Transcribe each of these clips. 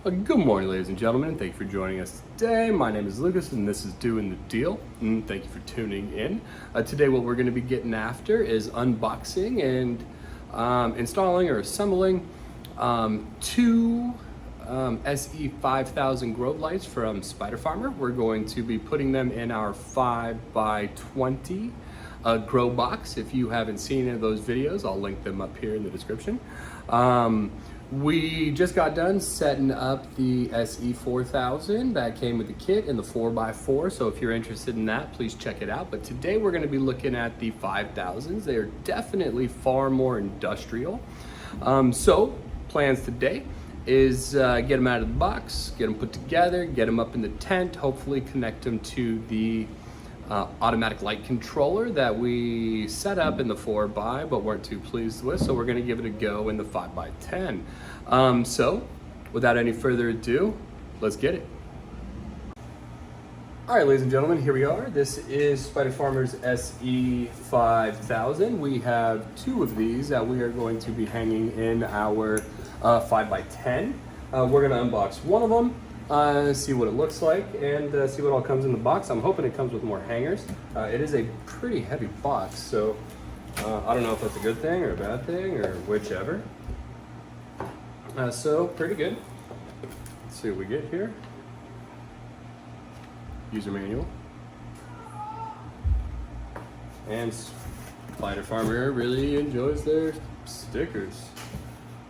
Good morning, ladies and gentlemen. Thank you for joining us today. My name is Lucas, and this is Doing the Deal. Thank you for tuning in. Today, what we're going to be getting after is unboxing and installing or assembling two SE5000 grow lights from Spider Farmer. We're going to be putting them in our 5x20 grow box. If you haven't seen any of those videos, I'll link them up here in the description. We just got done setting up the SE4000 that came with the kit in the 4x4, so if you're interested in that, please check it out. But today we're going to be looking at the 5000s. They are definitely far more industrial. So plans today is get them out of the box, get them put together, get them up in the tent, hopefully connect them to the automatic light controller that we set up in the 4x but weren't too pleased with, so we're going to give it a go in the 5x10. So without any further ado, let's get it. All right, ladies and gentlemen, here we are. This is Spider Farmer's SE5000. We have two of these that we are going to be hanging in our 5x10. We're going to unbox one of them, see what it looks like, and see what all comes in the box. I'm hoping it comes with more hangers. It is a pretty heavy box, so I don't know if that's a good thing or a bad thing or whichever. So pretty good. Let's see what we get here. User manual. And Spider Farmer really enjoys their stickers.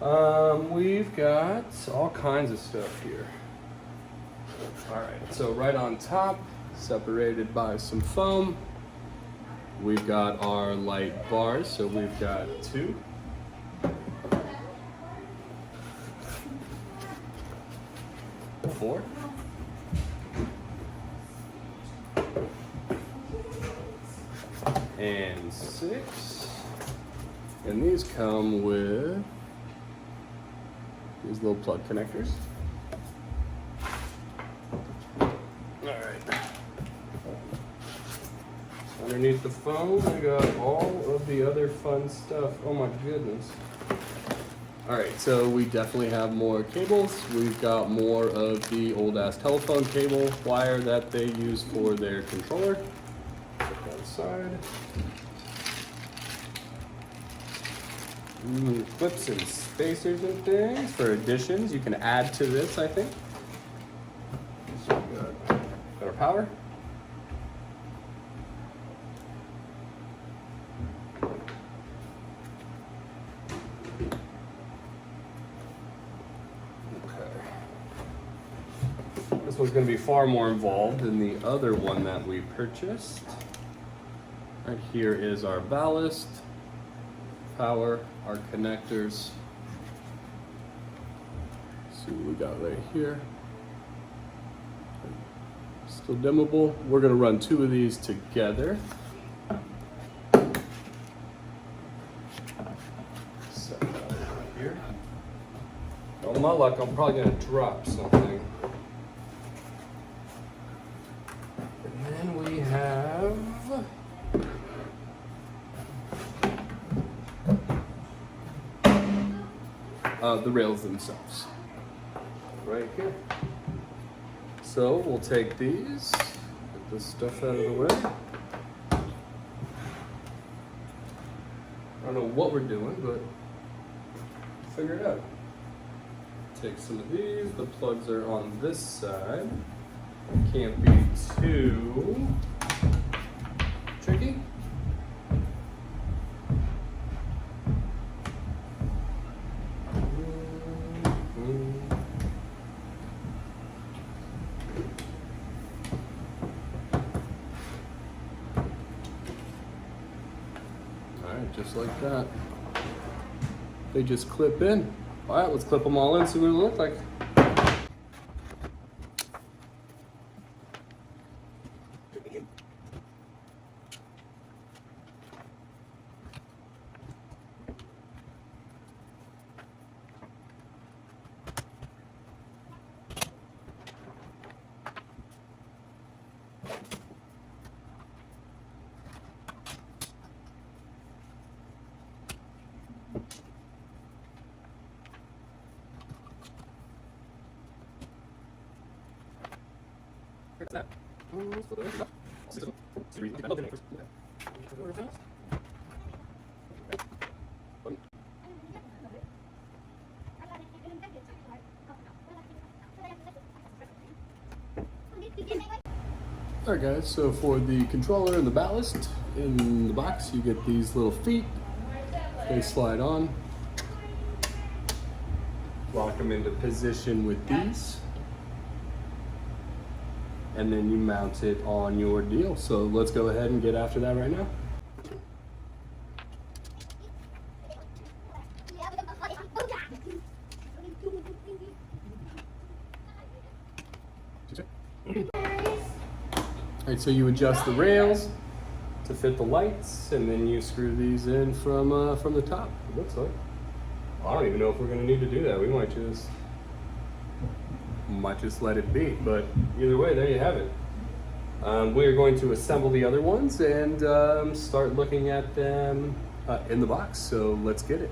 We've got all kinds of stuff here. All right, so right on top, separated by some foam, we've got our light bars. So we've got two. Four. And six. And these come with these little plug connectors. Underneath the foam, we got all of the other fun stuff. Oh my goodness. All right, so we definitely have more cables. We've got more of the old ass telephone cable wire that they use for their controller. Put that aside. Clips and spacers and things for additions. You can add to this, I think. So we got our power. This one's going to be far more involved than the other one that we purchased. Right here is our ballast, power, our connectors. Let's see what we got right here. Still dimmable. We're going to run two of these together. Set that right here. On my luck, I'm probably going to drop something. We have the rails themselves right here. So we'll take these, get this stuff out of the way. I don't know what we're doing, but figure it out. Take some of these. The plugs are on this side. Can't be too tricky. All right, just like that. They just clip in. All right, let's clip them all in, see what it looks like. Alright guys, so for the controller and the ballast in the box, you get these little feet. They slide on. Lock them into position with these. And then you mount it on your deal. So let's go ahead and get after that right now. Alright, so you adjust the rails to fit the lights, and then you screw these in from the top, it looks like. I don't even know if we're going to need to do that. We might just let it be, but either way, there you have it. We are going to assemble the other ones and start looking at them in the box, so let's get it.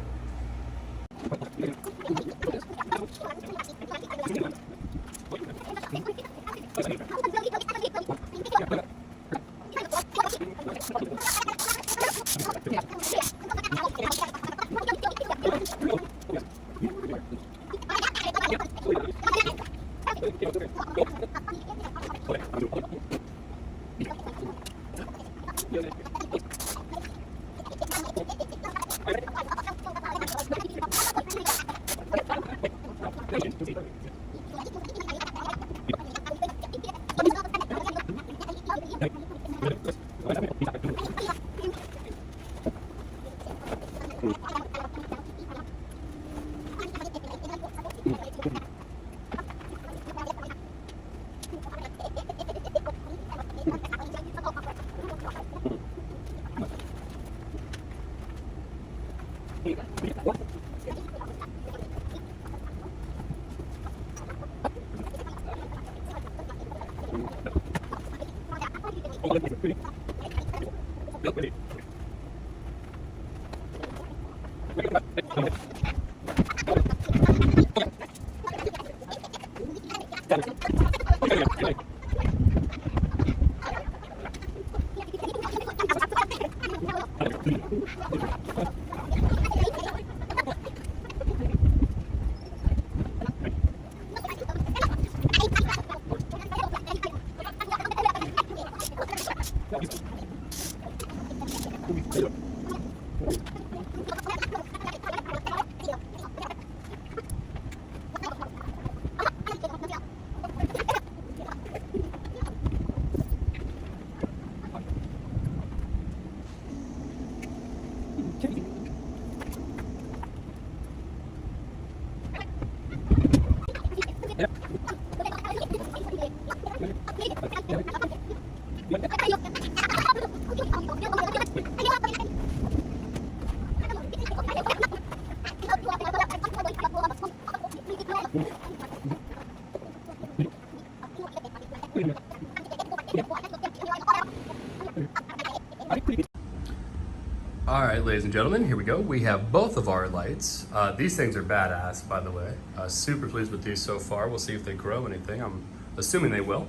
All right, ladies and gentlemen, here we go. We have both of our lights. These things are badass, by the way. Super pleased with these so far. We'll see if they grow anything. I'm assuming they will.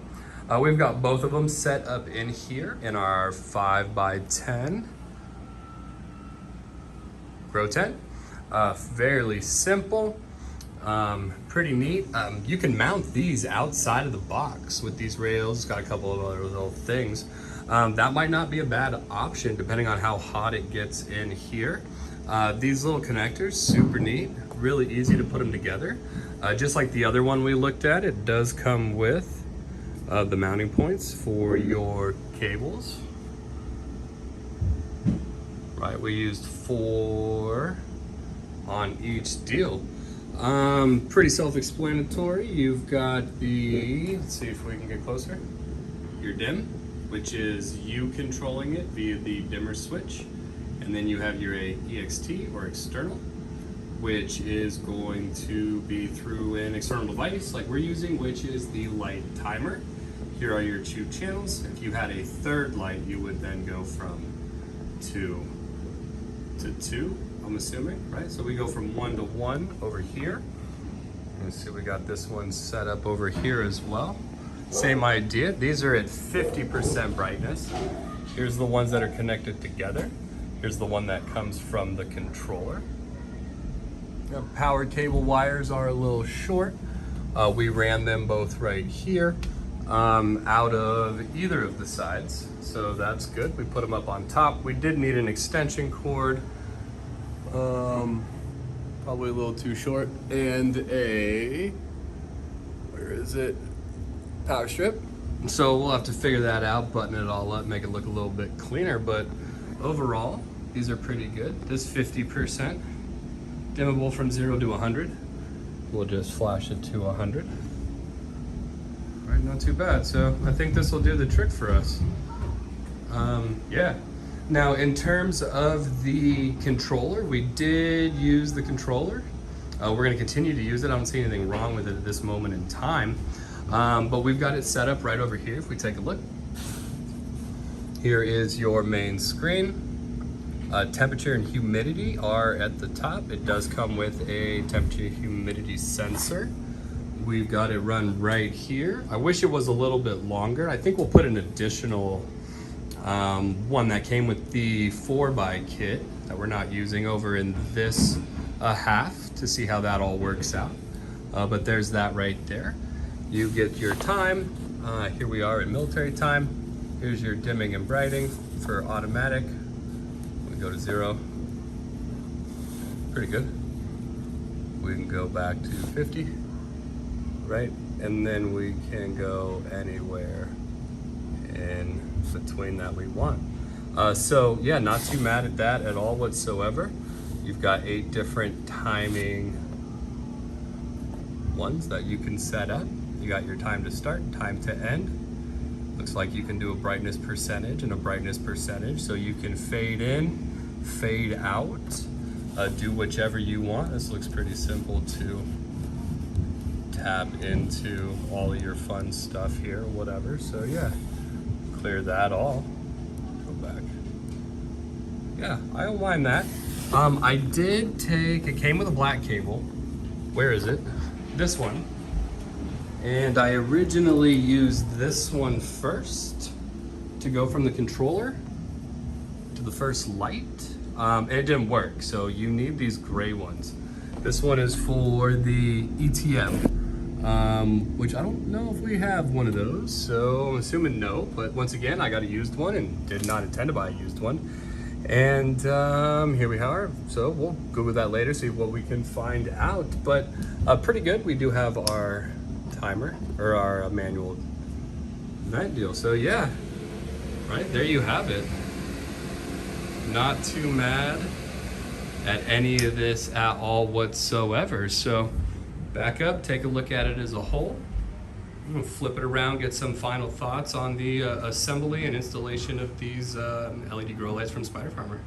We've got both of them set up in here in our 5x10 grow tent. Fairly simple, pretty neat. You can mount these outside of the box with these rails. It's got a couple of other little things. That might not be a bad option depending on how hot it gets in here. These little connectors, super neat, really easy to put them together. Just like the other one we looked at, it does come with the mounting points for your cables. Right, we used 4 on each deal. Pretty self-explanatory. You've got the, let's see if we can get closer, your dim, which is you controlling it via the dimmer switch. And then you have your EXT or external, which is going to be through an external device like we're using, which is the light timer. Here are your 2 channels. If you had a third light, you would then go from 2 to 2, I'm assuming, right? So we go from 1 to 1 over here. Let's see, we got this one set up over here as well. Same idea. These are at 50% brightness. Here's the ones that are connected together. Here's the one that comes from the controller. The power cable wires are a little short. We ran them both right here out of either of the sides. So that's good. We put them up on top. We did need an extension cord. Probably a little too short. And where is it? Power strip. So we'll have to figure that out, button it all up, make it look a little bit cleaner. But overall, these are pretty good. This 50%, dimmable from 0 to 100. We'll just flash it to 100. All right, not too bad. So I think this will do the trick for us. Yeah. Now, in terms of the controller, we did use the controller. We're going to continue to use it. I don't see anything wrong with it at this moment in time. But we've got it set up right over here. If we take a look, here is your main screen. Temperature and humidity are at the top. It does come with a temperature humidity sensor. We've got it run right here. I wish it was a little bit longer. I think we'll put an additional one that came with the 4x kit that we're not using over in this half to see how that all works out. But there's that right there. You get your time. Here we are at military time. Here's your dimming and brightening for automatic. We go to 0. Pretty good. We can go back to 50, right? And then we can go anywhere in between that we want. So yeah, not too mad at that at all whatsoever. You've got 8 different timing ones that you can set up. You got your time to start, time to end. Looks like you can do a brightness percentage and a brightness percentage, so you can fade in, fade out, do whichever you want. This looks pretty simple to tap into all of your fun stuff here, whatever. So yeah, clear that all. Go back. Yeah, I don't mind that. I did take, it came with a black cable. Where is it? This one. And I originally used this one first to go from the controller to the first light. And it didn't work, so you need these gray ones. This one is for the ETM, which I don't know if we have one of those, so I'm assuming no. But once again, I got a used one and did not intend to buy a used one. And here we are. So we'll Google that later, see what we can find out. But pretty good. We do have our timer or our manual vent deal. So yeah, right there you have it. Not too mad at any of this at all whatsoever. So back up, take a look at it as a whole. I'm gonna flip it around, get some final thoughts on the assembly and installation of these LED grow lights from Spider Farmer.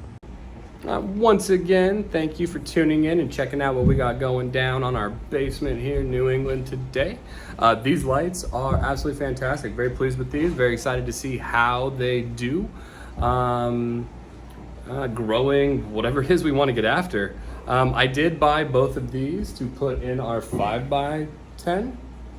Once again, thank you for tuning in and checking out what we got going down on our basement here in New England today. These lights are absolutely fantastic. Very pleased with these. Very excited to see how they do. Growing whatever it is we want to get after. I did buy both of these to put in our 5x10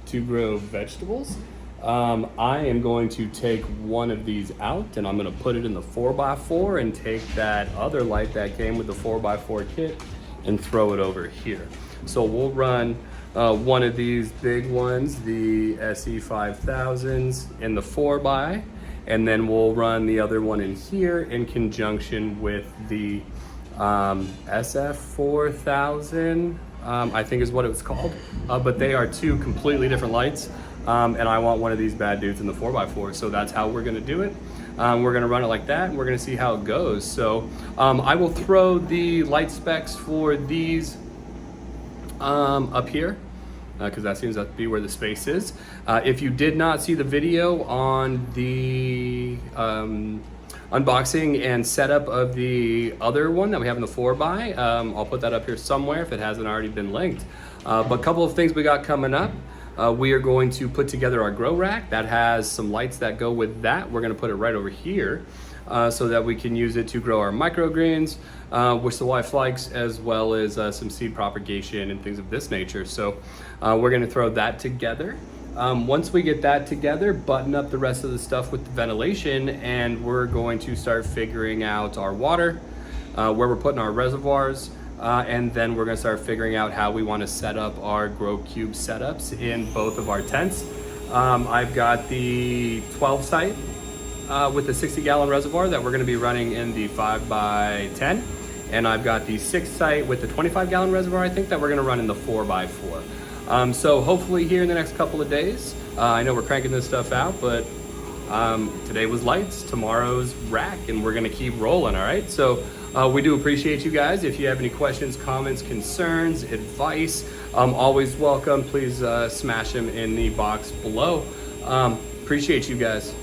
to grow vegetables. I am going to take one of these out and I'm going to put it in the 4x4 and take that other light that came with the 4x4 kit and throw it over here. So we'll run one of these big ones, the SE5000s, in the 4x, and then we'll run the other one in here in conjunction with the SF4000, I think is what it was called. But they are two completely different lights. And I want one of these bad dudes in the 4x4. So that's how we're gonna do it. We're gonna run it like that and we're gonna see how it goes. So I will throw the light specs for these up here, because that seems to be where the space is. If you did not see the video on the unboxing and setup of the other one that we have in the 4x, I'll put that up here somewhere if it hasn't already been linked. But a couple of things we got coming up. We are going to put together our grow rack that has some lights that go with that. We're going to put it right over here so that we can use it to grow our microgreens, which the wife likes, as well as some seed propagation and things of this nature. So we're going to throw that together. Once we get that together, button up the rest of the stuff with the ventilation, and we're going to start figuring out our water, where we're putting our reservoirs, and then we're gonna start figuring out how we wanna set up our grow cube setups in both of our tents. I've got the 12 site with the 60-gallon reservoir that we're gonna be running in the 5x10. And I've got the 6 site with the 25-gallon reservoir, I think, that we're gonna run in the 4x4. So hopefully here in the next couple of days, I know we're cranking this stuff out, but today was lights, tomorrow's rack, and we're gonna keep rolling, all right? So we do appreciate you guys. If you have any questions, comments, concerns, advice, always welcome. Please smash them in the box below. Appreciate you guys.